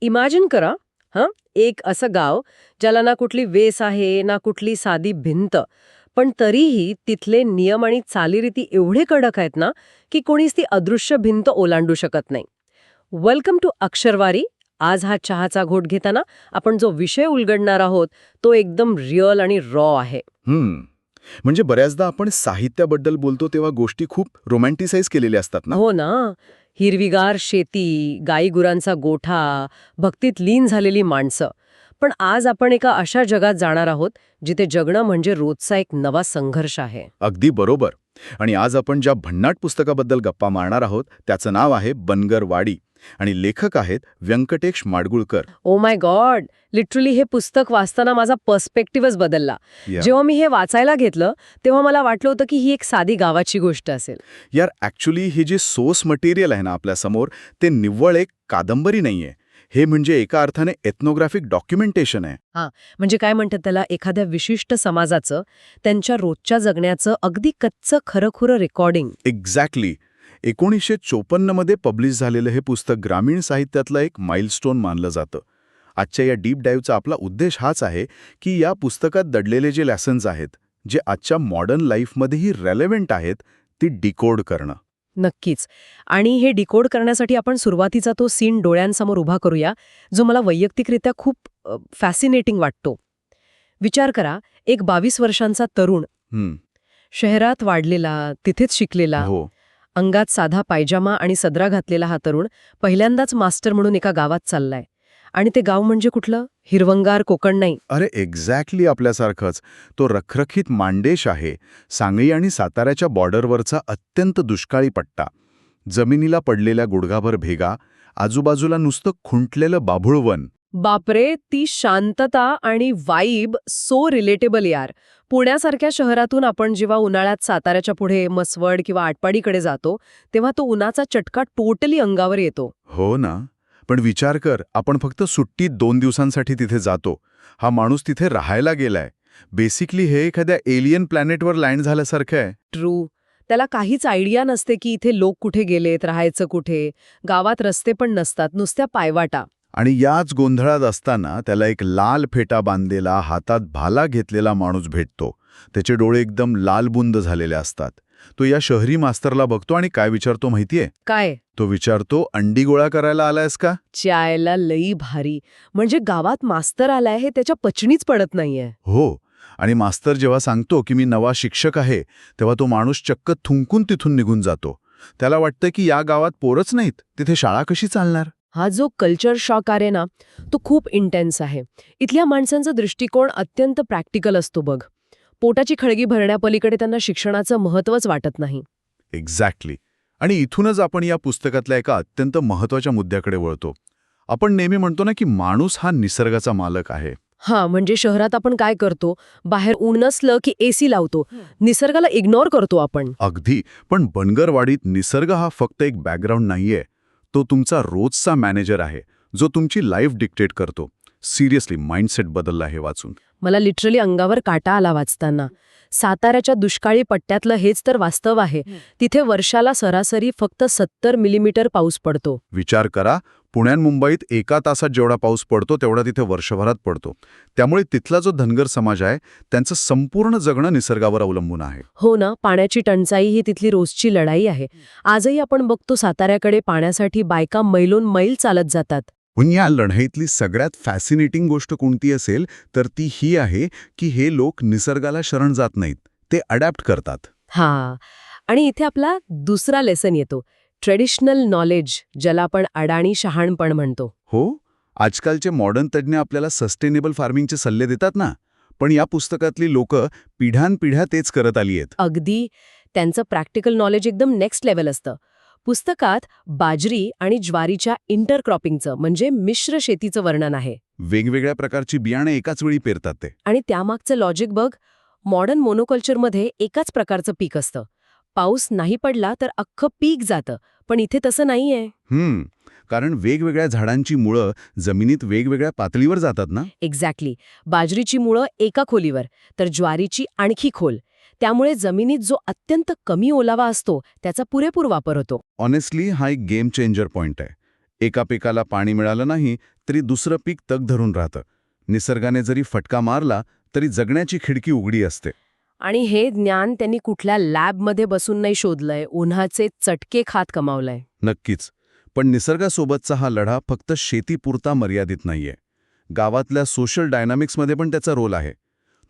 Imagine करा, हं, एक असं गाव ज्याला ना कुठली वेस आहे ना कुठली साधी भिंत, पण तरीही तिथले नियम आणि चालीरीती एवढे कडक आहेत ना की कोणीच ती अदृश्य भिंत ओलांडू शकत नाही. Welcome to Aksharwari. आज हा चहाचा घोट घेताना आपण जो विषय उलगडणार आहोत तो एकदम रिअल आणि रॉ आहे. म्हणजे बऱ्याचदा आपण साहित्याबद्दल बोलतो तेव्हा गोष्टी खूप रोमॅन्टिसाइज केलेल्या असतात ना. हो ना. हिरवीगार शेती, गाई-गुरांचा गोठा, भक्तीत लीन झालेली माणसं. पण आज आपण एका अशा जगात जाणार आहोत जिथे जगणं म्हणजे रोजचा एक नवा संघर्ष आहे. अगदी बरोबर. आणि आज आपण ज्या भन्नाट पुस्तकाबद्दल गप्पा मारणार आहोत त्याचं नाव आहे बनगरवाडी आणि लेखक आहेत Vyankatesh Madgulkar. Oh my god, literally हे पुस्तक वाचताना माझा पर्स्पेक्टिव्हच बदलला. या. जेव्हा मी हे वाचायला घेतलं तेव्हा मला वाटलं होतं की ही एक साधी गावाची गोष्ट असेल. यार ॲक्च्युली हे जे सोर्स मटेरियल आहे ना आपल्यासमोर ते निव्वळ एक कादंबरी नाहीये. हे म्हणजे एका अर्थाने एथनोग्राफिक डॉक्युमेंटेशन आहे. म्हणजे काय म्हणतात त्याला, एखाद्या विशिष्ट समाजाचं, त्यांच्या रोजच्या जगण्याचं अगदी कच्चं खरंखुरं रेकॉर्डिंग. एक्झॅक्टली. 1954 मध्ये पब्लिश झालेलं हे पुस्तक ग्रामीण साहित्यातलं एक माइलस्टोन मानलं जातं. आजच्या या डीप डाईव्हचा आपला उद्देश हाच आहे की या पुस्तकात दडलेले जे लेसन्स आहेत, जे आजच्या मॉडर्न लाईफमध्येही रेलेव्हंट आहेत, ती डिकोड करणं. नक्कीच. आणि हे डिकोड करण्यासाठी आपण सुरुवातीचा तो सीन डोळ्यांसमोर उभा करूया, जो मला वैयक्तिकरित्या खूप फॅसिनेटिंग वाटतो. विचार करा, एक 22 वर्षांचा तरुण, शहरात वाढलेला, तिथेच शिकलेला, हो. अंगात साधा पायजामा आणि सदरा घातलेला हा तरुण पहिल्यांदाच मास्टर म्हणून एका गावात चाललाय. आणि ते गाव म्हणजे कुठलं? हिरवंगार कोकण नाही. अरे एक्झॅक्टली आपल्यासारखंच. तो रखरखीत मांडेश आहे. सांगली आणि साताऱ्याच्या बॉर्डरवरचा अत्यंत दुष्काळी पट्टा. जमिनीला पडलेल्या गुडघाभर भेगा, आजूबाजूला नुसतं खुंटलेलं बाभुळवन. बापरे, ती शांतता आणि वाईब सो रिलेटेबल यार. पुण्यासारख्या शहरातून आपण जेव्हा उन्हाळ्यात साताऱ्याच्या पुढे मसवड किंवा आटपाडीकडे जातो तेव्हा तो उन्हाचा चटका टोटली अंगावर येतो. हो ना. पण विचार कर, आपण फक्त सुट्टीत 2 दिवसांसाठी तिथे जातो. हा माणूस तिथे राहायला गेलाय. बेसिकली हे एखाद्या एलियन प्लॅनेटवर लँड झाल्यासारखं आहे. ट्रू. त्याला काहीच आयडिया नसते की इथे लोक कुठे गेलेत, राहायचं कुठे. गावात रस्ते पण नसतात, नुसत्या पायवाटा. आणि याच गोंधळात असताना त्याला एक लाल फेटा बांधलेला, हातात भाला घेतलेला माणूस भेटतो. त्याचे डोळे एकदम लालबुंद झालेले असतात. तो या शहरी मास्तरला बघतो आणि काय विचारतो माहितीये? काय? तो विचारतो, अंडी गोळा करायला आलायस का? च्यायला लई भारी. म्हणजे गावात मास्तर आलाय हे त्याच्या पचनीच पडत नाहीये. हो. आणि मास्तर जेव्हा सांगतो की मी नवा शिक्षक आहे, तेव्हा तो माणूस चक्क थुंकून तिथून निघून जातो. त्याला वाटतं की या गावात पोरच नाहीत, तिथे शाळा कशी चालणार? हा जो कल्चर शॉक आहे ना, तो खूप इंटेन्स आहे. इथल्या माणसांचा दृष्टिकोन अत्यंत प्रॅक्टिकल असतो बघ. पोटाची खळगी भरण्यापलीकडे त्यांना शिक्षणाचं महत्त्वच वाटत नाही. एक्झॅक्टली. आणि इथूनच आपण या पुस्तकातल्या एका अत्यंत महत्त्वाच्या मुद्द्याकडे वळतो. आपण नेहमी म्हणतो ना की माणूस हा निसर्गाचा मालक आहे. म्हणजे शहरात आपण काय करतो, बाहेर ऊन नसलं की एसी लावतो, निसर्गाला इग्नोर करतो आपण. अगदी. पण बनगरवाडीत निसर्ग हा फक्त एक बॅकग्राऊंड नाहीये. तो तुमचा रोजचा मॅनेजर आहे, जो तुमची लाईफ डिक्टेट करतो. सिरियसली माइंडसेट बदलला हे वाचून. मला लिटरली अंगावर काटा आला वाचताना. साताऱ्याच्या दुष्काळी पट्ट्यातलं हेच तर वास्तव आहे. तिथे वर्षाला सरासरी फक्त 70 मिलीमीटर पाऊस पडतो. विचार करा, पुण्यात मुंबईत एका तासात जेवढा पाऊस पडतो तेवढा तिथे वर्षभरात पडतो. त्यामुळे तिथला जो धनगर समाज आहे त्यांचं संपूर्ण जगणं निसर्गावर अवलंबून आहे. हो ना. पाण्याची टंचाई ही तिथली रोजची लढाई आहे. आजही आपण बघतो साताऱ्याकडे पाण्यासाठी बायका मैलोन मैल चालत जातात. पण या लढाईतली सगळ्यात फॅसिनेटिंग गोष्ट कोणती असेल तर ती ही आहे की हे लोक निसर्गाला शरण जात नाहीत, ते अडॅप्ट करतात. आणि इथे आपला दुसरा लेसन येतो, ट्रेडिशनल नॉलेज, ज्याला आपण अडाणी शहाणपण म्हणतो. हो. आजकालचे मॉडर्न तज्ज्ञ आपल्याला सस्टेनेबल फार्मिंगचे सल्ले देतात ना, पण या पुस्तकातली लोकं पिढ्यानपिढ्या तेच करत आली आहेत. अगदी. त्यांचं प्रॅक्टिकल नॉलेज एकदम नेक्स्ट लेव्हल असतं. पुस्तकात बाजरी आणि ज्वारीच्या इंटरक्रॉपिंगचं म्हणजे मिश्र शेतीचं वर्णन आहे. वेगवेगळ्या प्रकारची बियाणे एकाच वेळी पेरतात ते. आणि त्यामागचं लॉजिक बघ. मॉडर्न मोनोकल्चरमध्ये एकाच प्रकारचं पीक असतं. पाऊस नाही पडला तर अख्खं पीक जातं, पण इथे तसं नाहीये. कारण वेगवेगळ्या झाडांची मुळं जमिनीत वेगवेगळ्या पातळीवर जातात ना. एक्झॅक्टली. बाजरीची मुळं एका खोलीवर, तर ज्वारीची आणखी खोल. त्यामुळे जमिनीत जो अत्यंत कमी ओलावा असतो त्याचा पुरेपूर वापर होतो. ऑनेस्टली हा एक गेम चेंजर पॉइंट आहे. एका पिकाला पाणी मिळालं नाही तरी दुसरं पीक तग धरून राहतं. निसर्गाने जरी फटका मारला तरी जगण्याची खिडकी उघडी असते. आणि हे ज्ञान त्यांनी कुठल्या लॅबमध्ये बसून नाही शोधलंय, उन्हाचे चटके खात कमावलंय. नक्कीच. पण निसर्गासोबतचा हा लढा फक्त शेतीपुरता मर्यादित नाहीये. गावातल्या सोशल डायनामिक्समध्ये पण त्याचा रोल आहे.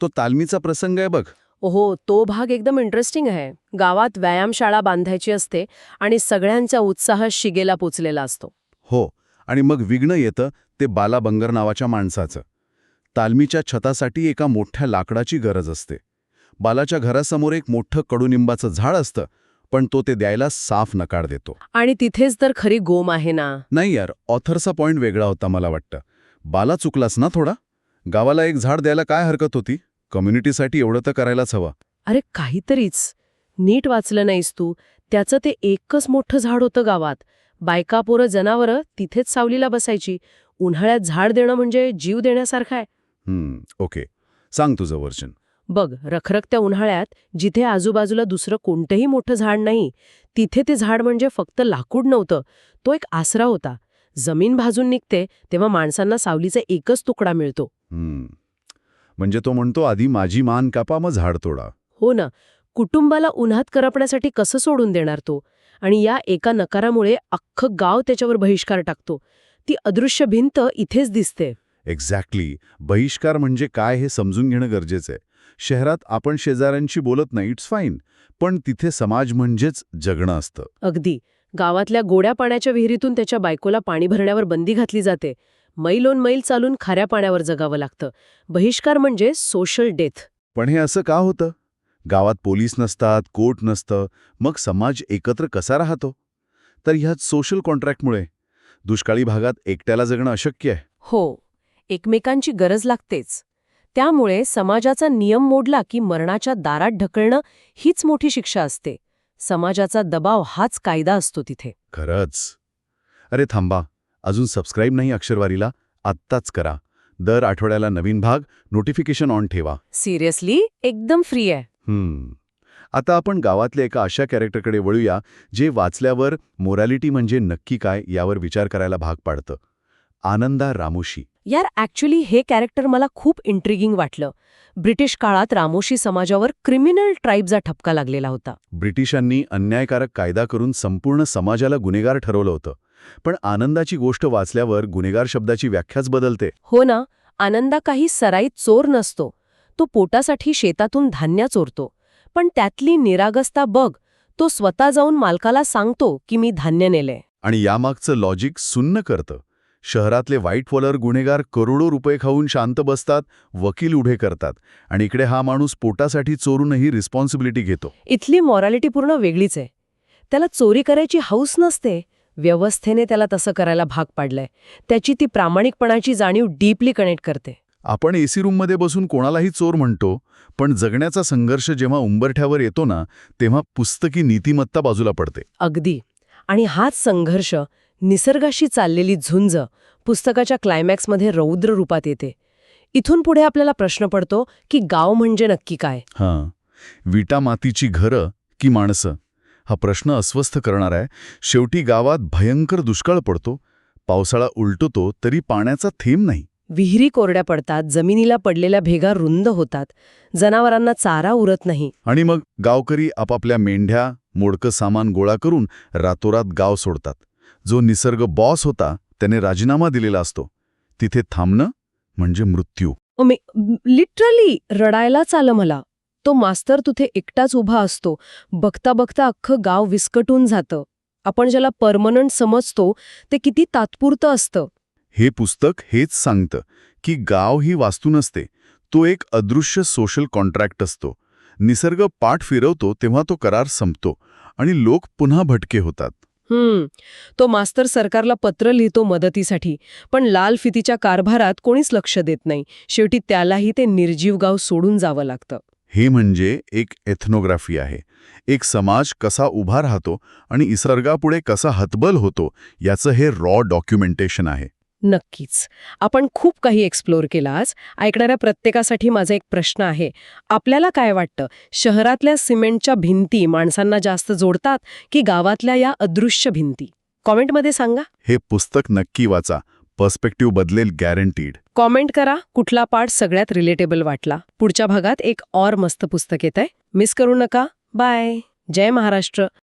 तो तालमीचा प्रसंग आहे बघ. ओहो, तो भाग एकदम इंटरेस्टिंग आहे. गावात व्यायामशाळा बांधायची असते आणि सगळ्यांचा उत्साह शिगेला पोचलेला असतो. हो, आणि मग विघ्न येतं ते बाला बंगर नावाच्या माणसाचं. तालमीच्या छतासाठी एका मोठ्या लाकडाची गरज असते. बालाच्या घरासमोर एक मोठं कडुनिंबाचं झाड असतं, पण तो ते द्यायला साफ नकार देतो. आणि तिथेच तर खरी गोम आहे ना. नाही यार, ऑथरचा पॉइंट वेगळा होता मला वाटतं. बाला चुकलास ना थोडा. गावाला एक झाड द्यायला काय हरकत होती? कम्युनिटीसाठी एवढं तर करायलाच हवं. अरे काहीतरीच. नीट वाचलं नाहीस तू. त्याचं ते एकच मोठं झाड होतं गावात. बायका पोरं जनावरं तिथेच सावलीला बसायची. उन्हाळ्यात झाड देणं म्हणजे जीव देण्यासारखं आहे. ओके. सांग तुझं वर्जन. बघ, रखरखत्या उन्हाळ्यात जिथे आजूबाजूला दुसरं कोणतंही मोठं झाड नाही, तिथे ते झाड म्हणजे फक्त लाकूड नव्हतं, तो एक आसरा होता. जमीन भाजून निघते तेव्हा माणसांना सावलीचा एकच तुकडा मिळतो. म्हणजे तो म्हणतो आधी माझी मान कापा मग झाड तोडा. हो ना. कुटुंबाला उन्हात करपण्यासाठी कसं सोडून देणार तो? आणि या एका नकारामुळे अख्खं गाव त्याच्यावर बहिष्कार टाकतो. ती अदृश्य भिंत इथेच दिसते. एक्झॅक्टली. बहिष्कार म्हणजे काय हे समजून घेणं गरजेचं आहे. शहरात आपण शेजाऱ्यांशी बोलत नाही, इट्स फाईन. पण तिथे समाज म्हणजेच जगणं असतं. अगदी. गावातल्या गोड्या पाण्याच्या विहिरीतून त्याच्या बायकोला पाणी भरण्यावर बंदी घातली जाते. मैलोन मैल चालून खाऱ्या पाण्यावर जगावं लागतं. बहिष्कार म्हणजे सोशल डेथ. पण हे असं का होतं? गावात पोलीस नसतात, कोर्ट नसतं, मग समाज एकत्र कसा राहतो? तर ह्याच सोशल कॉन्ट्रॅक्टमुळे. दुष्काळी भागात एकट्याला जगणं अशक्य आहे. हो, एकमेकांची गरज लागतेच. त्यामुळे समाजाचा नियम मोडला की मरणाच्या दारात ढकलणं हीच मोठी शिक्षा असते. समाजाचा दबाव हाच कायदा असतो तिथे. खरंच. अरे थांबा, अजून सबस्क्राईब नाही अक्षरवारीला? आत्ताच करा. दर आठवड्याला नवीन भाग, नोटिफिकेशन ऑन ठेवा. सिरियसली, एकदम फ्री आहे. आता आपण गावातल्या एका अशा कॅरेक्टरकडे वळूया जे वाचल्यावर मोरॅलिटी म्हणजे नक्की काय यावर विचार करायला भाग पाडतं. आनंदा रामोशी. यार, ॲक्च्युली हे कॅरेक्टर मला खूप इंट्रिगिंग वाटलं. ब्रिटिश काळात रामोशी समाजावर क्रिमिनल ट्राईबचा ठपका लागलेला होता. ब्रिटिशांनी अन्यायकारक कायदा करून संपूर्ण समाजाला गुन्हेगार ठरवलं होतं. पण आनंदाची गोष्ट वाचल्यावर गुन्हेगार शब्दाची व्याख्याच बदलते. हो ना. आनंदा काही सराईत चोर नसतो. तो पोटासाठी शेतातून धान्य चोरतो. पण त्यातली निरागसता बघ. तो स्वतः जाऊन मालकाला सांगतो की मी धान्य नेले. आणि यामागचं लॉजिक सुन्न करतं. शहरातले व्हाईट कॉलर गुन्हेगार करोडो रुपये खाऊन शांत बसतात, वकील उभे करतात, आणि इकडे हा माणूस पोटासाठी चोरूनही रिस्पॉन्सिबिलिटी घेतो. इथली मॉरॅलिटी पूर्ण वेगळीच आहे. त्याला चोरी करायची हौस नसते. व्यवस्थेने त्याला तसं करायला भाग पाडलंय. त्याची ती प्रामाणिकपणाची जाणीव डीपली कनेक्ट करते. आपण एसी रूममध्ये बसून कोणालाही चोर म्हणतो, पण जगण्याचा संघर्ष जेव्हा उंबरठ्यावर येतो ना, तेव्हा पुस्तकी नीतिमत्ता बाजूला पडते. अगदी. आणि हाच संघर्ष, निसर्गाशी चाललेली झुंज, पुस्तकाच्या क्लायमॅक्समध्ये रौद्र रूपात येते. इथून पुढे आपल्याला प्रश्न पडतो की गाव म्हणजे नक्की काय? विटा मातीची घरं की माणसं? हा प्रश्न अस्वस्थ करणार आहे. शेवटी गावात भयंकर दुष्काळ पडतो. पावसाळा उलटतो तरी पाण्याचा थेंब नाही. विहिरी कोरड्या पडतात, जमिनीला पडलेल्या भेगा रुंद होतात, जनावरांना चारा उरत नाही. आणि मग गावकरी आपापल्या मेंढ्या, मोडकं सामान गोळा करून रातोरात गाव सोडतात. जो निसर्ग बॉस होता त्याने राजीनामा दिलेला असतो. तिथे थांबणं म्हणजे मृत्यू. लिटरली रडायलाच आलं मला. तो मास्तर तिथे एकटाच उभा असतो. बघता बघता अख्खं गाव विस्कटून जातं. आपण ज्याला परमनंट समजतो ते किती तात्पुरतं असतं. हे पुस्तक हेच सांगतं की गाव ही वास्तू नसते, तो एक अदृश्य सोशल कॉन्ट्रॅक्ट असतो. निसर्ग पाठ फिरवतो तेव्हा तो करार संपतो आणि लोक पुन्हा भटके होतात. तो मास्तर सरकारला पत्र लिहितो मदतीसाठी, पण लाल फितीच्या कारभारात कोणीच लक्ष देत नाही. शेवटी त्यालाही ते निर्जीव गाव सोडून जावं लागतं. हे म्हणजे एक एथनोग्राफी आहे. एक समाज कसा उभा राहतो आणि निसर्गापुढे कसा हतबल होतो याचं हे रॉ डॉक्युमेंटेशन आहे. नक्कीच. आपण खूप काही एक्सप्लोर केलं आज. ऐकणाऱ्या प्रत्येकासाठी माझा एक प्रश्न आहे. आपल्याला काय वाटतं, शहरातल्या सिमेंटच्या भिंती माणसांना जास्त जोडतात की गावातल्या या अदृश्य भिंती? कॉमेंटमध्ये सांगा. हे पुस्तक नक्की वाचा. पर्स्पेक्टिव्ह बदलेल गॅरंटीड. कॉमेंट करा कुठला पार्ट सगळ्यात रिलेटेबल वाटला. पुढच्या भागात एक और मस्त पुस्तक येतंय. मिस करू नका. बाय. जय महाराष्ट्र.